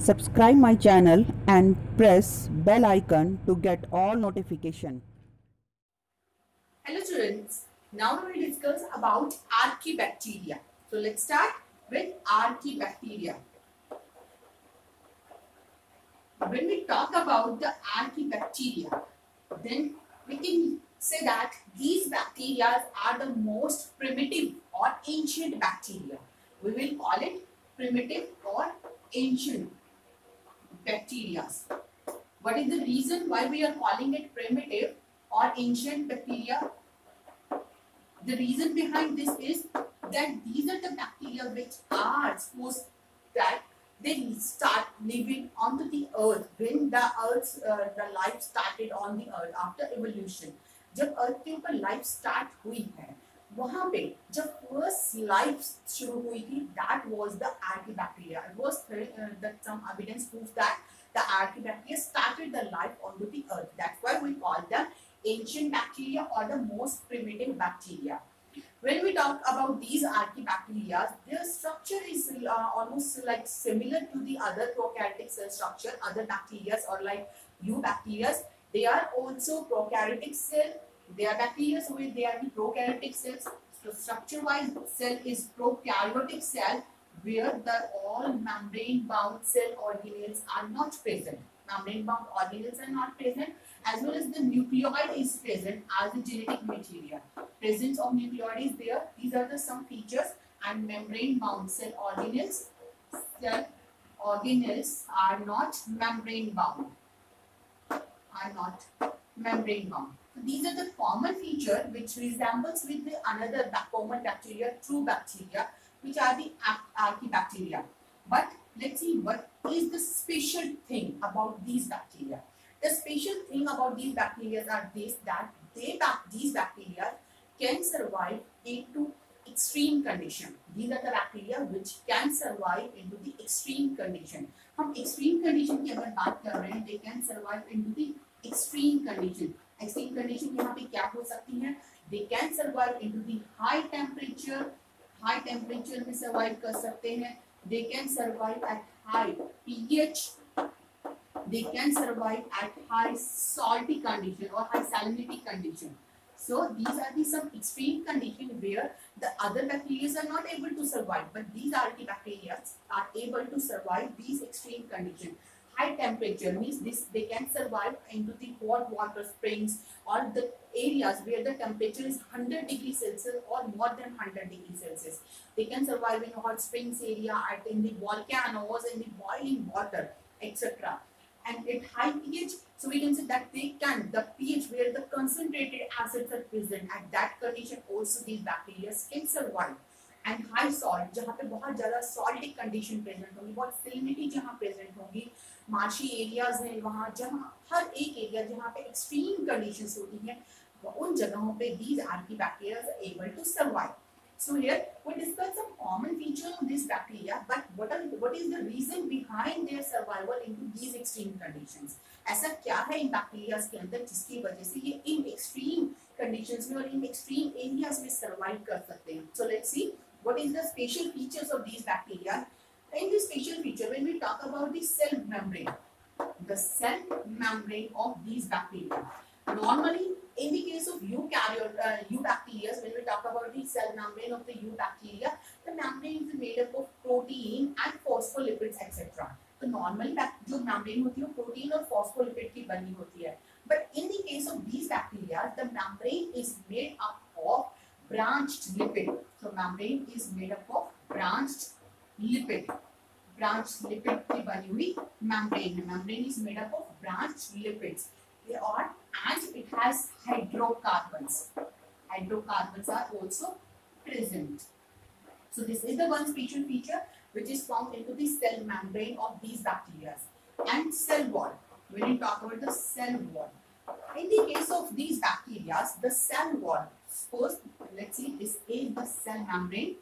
Subscribe my channel and press bell icon to get all notification. Hello students, now we will discuss about archaebacteria. So let's start with archaebacteria. When we talk about the archaebacteria, then we can say that these bacteria are the most primitive or ancient bacteria. We will call it primitive or ancient bacteria. What is the reason why we are calling it primitive or ancient bacteria? The reason behind this is that these are the bacteria which are supposed that they start living onto the earth when the earth's the life started on the earth after evolution. जब अर्थ के ऊपर life start हुई है वहां पे जब first life शुरू हुई थी that was the archaebacteria. It was that some evidence proves that the archaebacteria started the life onto the earth. That's why we call them ancient bacteria or the most primitive bacteria. When we talk about these archaebacteria, their structure is almost like similar to the other prokaryotic cell structure, other bacteria or like eubacteria. They are also prokaryotic cell. They are bacteria, so they are the prokaryotic cells. So structure-wise, cell is prokaryotic cell where the all membrane-bound cell organelles are not present. Membrane-bound organelles are not present, as well as the nucleoid is present as the genetic material. Presence of nucleoid is there. These are the some features. And membrane-bound cell organelles are not membrane-bound. So these are the common feature which resembles with the another common bacteria, true bacteria, which are the archaebacteria. But let's see what is the special thing about these bacteria. The special thing about these bacteria are this, that these bacteria can survive into extreme condition. These are the bacteria which can survive into the extreme condition. हम extreme condition की अगर बात कर रहे हैं, they can survive into the extreme condition. Extreme condition यहाँ पे क्या हो सकती है? They can survive into the high temperature. High temperature में survive कर सकते हैं. They can survive at high pH. They can survive at high salty condition or high salinity condition. So these are the some extreme condition where the other bacteria are not able to survive, but these archaebacteria are able to survive these extreme conditions. High temperature means this they can survive into the hot water springs or the areas where the temperature is 100 degrees Celsius or more than 100 degrees Celsius. They can survive in hot springs area, in the volcanoes, in the boiling water, etc. And at high pH, so we can say that they can, the pH where the concentrated acids are present, at that condition also these bacteria can survive. And high salt, जहाँ पे बहुत ज़्यादा salty condition present होगी, बहुत salinity जहाँ present होगी, marshy areas हैं वहाँ जहाँ हर एक area जहाँ पे extreme conditions होती हैं, उन जगहों पे these archaebacteria are able to survive. So here we discuss some common features of this bacteria, but what is the reason behind their survival into these extreme conditions? ऐसा क्या है इन bacteria के अंदर जिसकी वजह से ये इन extreme conditions में और इन extreme areas में survive कर सकते हैं? So let's see what is the special features of these bacteria. In this special feature, when we talk about the cell membrane of these bacteria. Normally, in the case of eubacteria, when we talk about the cell membrane of the eubacteria, the membrane is made up of protein and phospholipids, etc. तो normally जो membrane होती है वो protein और phospholipid की बनी होती है. But in the case of these bacteria, the membrane is made up of branched lipid. So membrane is made up of branched lipid. Branched lipid की बनी हुई membrane है. Membrane is made up of branched lipids. And it has hydrocarbons. Hydrocarbons are also present. So this is the one special feature which is found into the cell membrane of these bacteria. And cell wall. When we talk about the cell wall, in the case of these bacteria, the cell wall. Suppose, let's see, this is the cell membrane.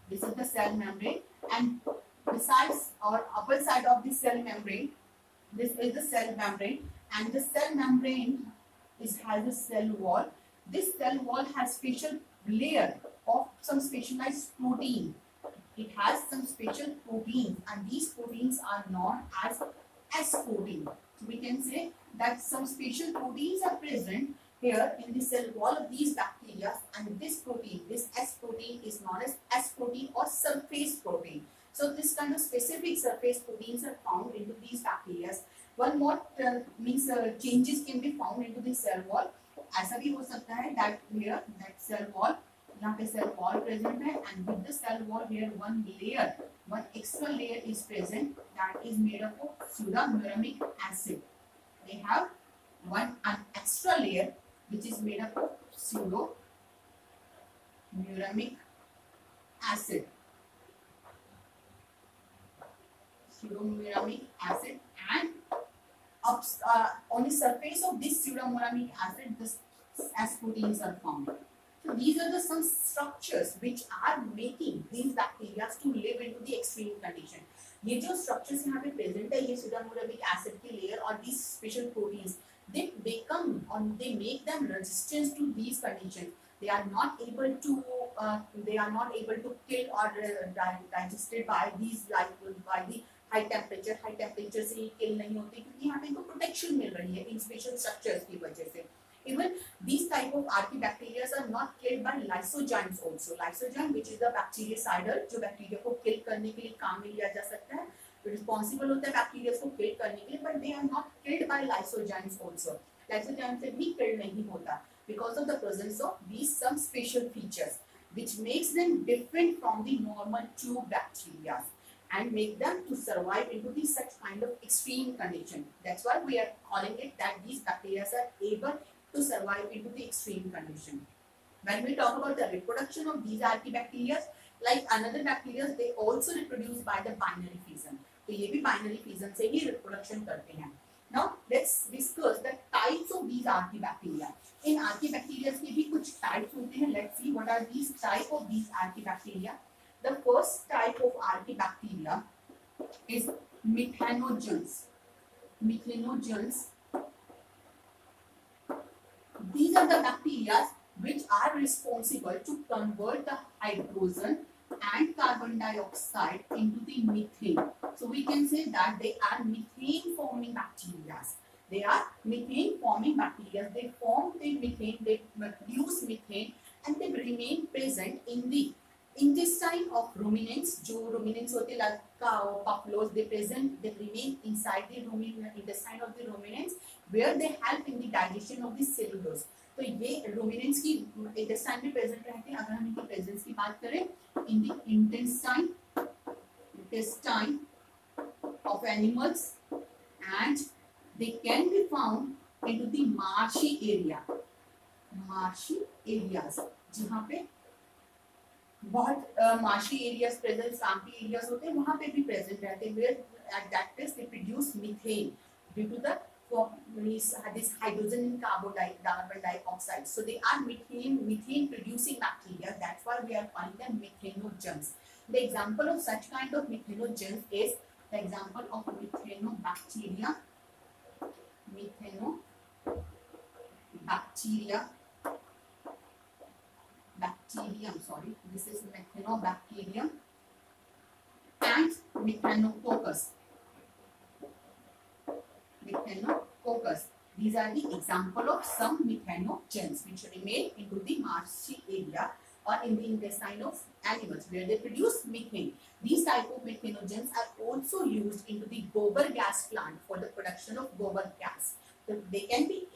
This is the cell membrane, and besides or upper side of the cell membrane, this is the cell membrane, and the cell membrane has a cell wall. This cell wall has special layer of some specialized protein. it has some special proteins, and these proteins are known as S protein. So we can say that some special proteins are present here in the cell wall of these bacteria, and this protein, this S protein, is known as S protein or surface protein. So this kind of specific surface proteins are found into these bacteria. One more means changes can be found into the cell wall. ऐसा भी हो सकता है that here that cell wall, यहाँ पे cell wall present है, and with the cell wall here one extra layer is present that is made up of pseudomuramic acid. They have an extra layer which is made up of pseudomuramic acid. Pseudomuramic acid, and on the surface of this pseudomuramic acid, this S proteins are found. So these are some structures which are making these bacteria to live into the extreme condition. ये जो structures यहाँ पे present है, ये pseudomuramic acid की layer और these special proteins, they become or they make them resistant to these conditions. They are not able to kill or digested by these by the high temperature से ये kill नहीं होते, क्योंकि यहाँ पे इनको protection मिल रही है इन special structures की वजह से. Even these type of archibacteria are not killed by lysozymes also. Lysozyme, which is the bactericidal, जो बैक्टीरिया को kill करने के लिए काम में लिया जा सकता है, responsible होता है बैक्टीरिया को kill करने के लिए, but they are not killed by lysozymes also. Lysozyme से भी kill नहीं होता because of the presence of these some special features which makes them different from the normal tube bacteria and make them to survive into these such kind of extreme condition. That's why we are calling it that these bacteria are able to survive into the extreme condition. When we talk about the reproduction of these archibacteria, like another bacteria, they also reproduce by the binary fission. तो ये भी binary fission से ही reproduction करते हैं. Now let's discuss the types of these archibacteria. In archibacteria के भी कुछ types होते हैं. Let's see what are these type of these archibacteria. The first type of archibacteria is methanogens. Methanogens. These are the bacteria which are responsible to convert the hydrogen and carbon dioxide into the methane. So we can say that they are methane forming bacteria. They are methane forming bacteria. They form the methane, they produce methane, and they remain present in the intestine of ruminants. जो ruminants होते हैं cow, buffaloes, they remain inside the intestine of the ruminants, where they help in the digestion of the cellulose. तो ये ruminants की intestine में present रहते हैं. अगर हम इनकी presence की बात करें, in the intestine of animals, and they can be found into the marshy areas, जहाँ पे बहुत marshy areas present, swampy areas होते हैं, वहाँ पे भी present रहते हैं, where at that place they produce methane due to the this hydrogen and carbon dioxide. So they are methane producing bacteria. That's why we are calling them methanogens. The example of such kind of methanogens is the example of methanobacteria. Bacterium, sorry, this is methanobacterium, and methanococcus. These are the example of some methanogens which remain into the marshy area or in the intestine of animals, where they produce methane. These type of methanogens are also used into the gobar gas plant for the production of gobar gas. So they can be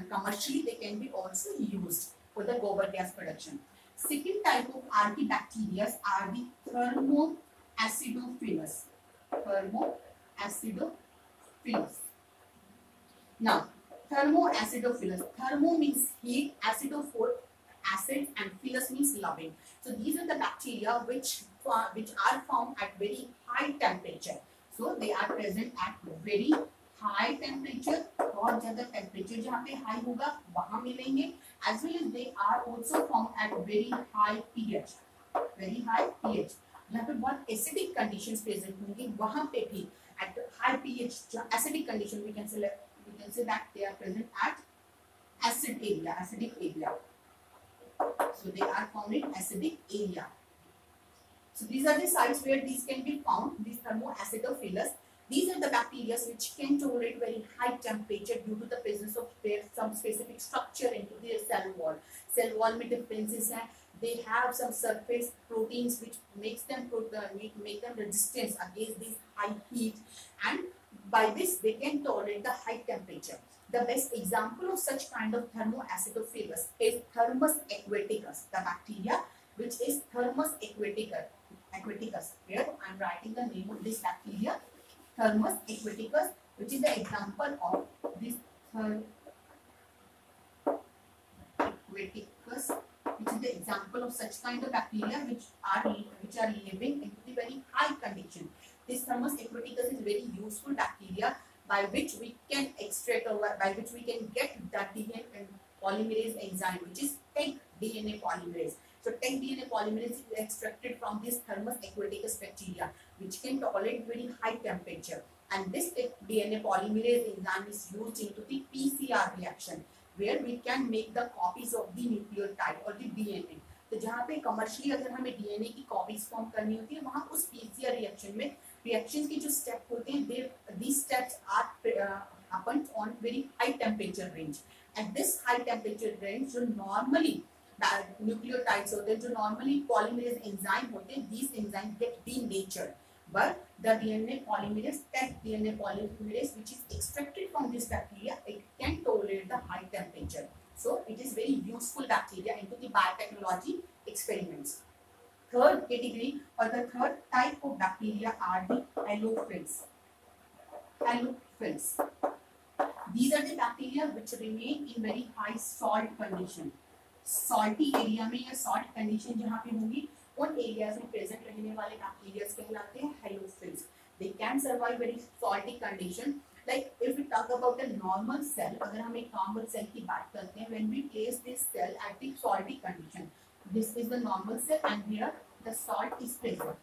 commercially, they can be also used for the gobar gas production. Second type of archibacteria are the thermoacidophilus. Now, thermoacidophilus. Thermo means heat, acidophile, acid, and philus means loving. So these are the bacteria which are found at very high temperature. So they are present at very high temperature. बहुत ज़्यादा temperature जहाँ पे high होगा वहाँ मिलेंगे. As well as they are also found at very high pH. Very high pH. यहाँ पे बहुत acidic conditions present होंगे, वहाँ पे भी at high pH acidic condition we can say that they are present at acidic area. So they are found in acidic area. So these are the sites where these can be found, these thermoacidophilus. These are the bacteria which can tolerate very high temperature due to the presence of some specific structure into their cell wall. Cell wall में differences हैं. They have some surface proteins which makes them make them resistant against this high heat, and by this they can tolerate the high temperature. The best example of such kind of thermoacidophilus is Thermus aquaticus, the bacteria which is Thermus aquaticus. Here I am writing the name of this bacteria, Thermus aquaticus, which is the example of this aquaticus, which is the example of such kind of bacteria which are living into the very high condition. This Thermus aquaticus is very useful bacteria by which we can extract or by which we can get the DNA polymerase enzyme, which is TEG DNA polymerase. So TEG DNA polymerase is extracted from this Thermus aquaticus bacteria, which can tolerate very high temperature. And this TEG DNA polymerase enzyme is used into the PCR reaction, where we can make the copies of the nucleotide or the DNA. तो जहाँ पे commercially अगर हमें DNA की copies form करनी होती है, वहाँ उस पीसीआर रिएक्शन में रिएक्शन के जो स्टेप होते हैं, these steps are happens on very high temperature range. At this high temperature range, जो normally nucleotides होते हैं, जो normally polymerase enzyme होते हैं, these enzymes get denatured. But the DNA polymerase, TEG DNA polymerase, which is extracted from this bacteria, it can tolerate the high temperature. So it is very useful bacteria into the biotechnology experiments. Third category or the third type of bacteria are the halophils. Halophils. These are the bacteria which remain in very high salt condition. Salty area में या salt condition जहाँ पे होंगी, उन areas में present रहने वाले bacteria कहलाते हैं halophils. They can survive very salty condition. Like if we talk about a normal cell, अगर हम एक normal cell की बात करते हैं, when we place this cell at the salty condition, this is the normal cell and here the salt is present.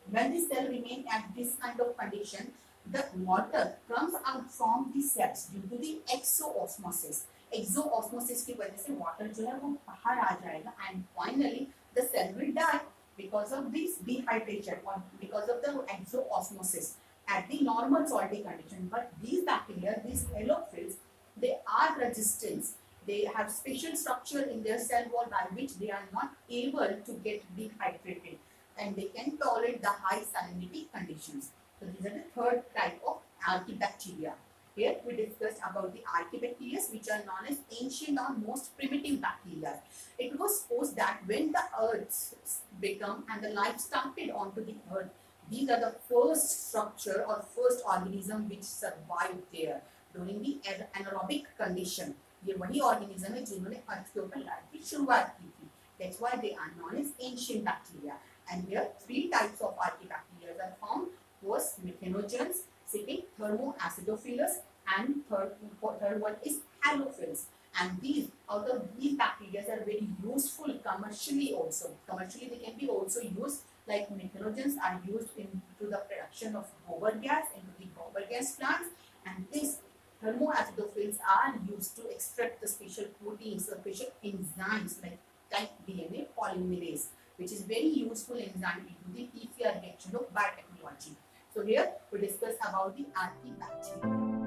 When the cell remain at this kind of condition, the water comes out from the cells due to the exoosmosis. Exoosmosis की वजह से water जो है वो बाहर आ जाएगा and finally the cell will die because of this dehydration or because of the exoosmosis at the normal salty condition. But these bacteria, these halophils, they are resistant. They have special structure in their cell wall by which they are not able to get dehydrated, and they can tolerate the high salinity conditions. So these are the third type of archaebacteria. Here we discussed about the archaebacteria, which are known as ancient or most primitive bacteria. It was supposed that when the earth became and the life started onto the earth, these are the first structure or first organism which survived there during the anaerobic condition. ये वही organism है जिन्होंने अर्थ के ऊपर life की शुरुआत की थी. That's why they are known as ancient bacteria. And here three types of archaebacteria are found. First, methanogens. Second, thermoacidophilus, and third one is halophils. And these out of these bacteria are very useful commercially also. Commercially, they can be also used. Like methanogens are used into the production of gobar gas into the gobar gas plants, and these thermoacidophils are used to extract the special proteins or special enzymes like type DNA polymerase, which is very useful enzyme into the PCR reaction of biotechnology. So here we discuss about the archaebacteria.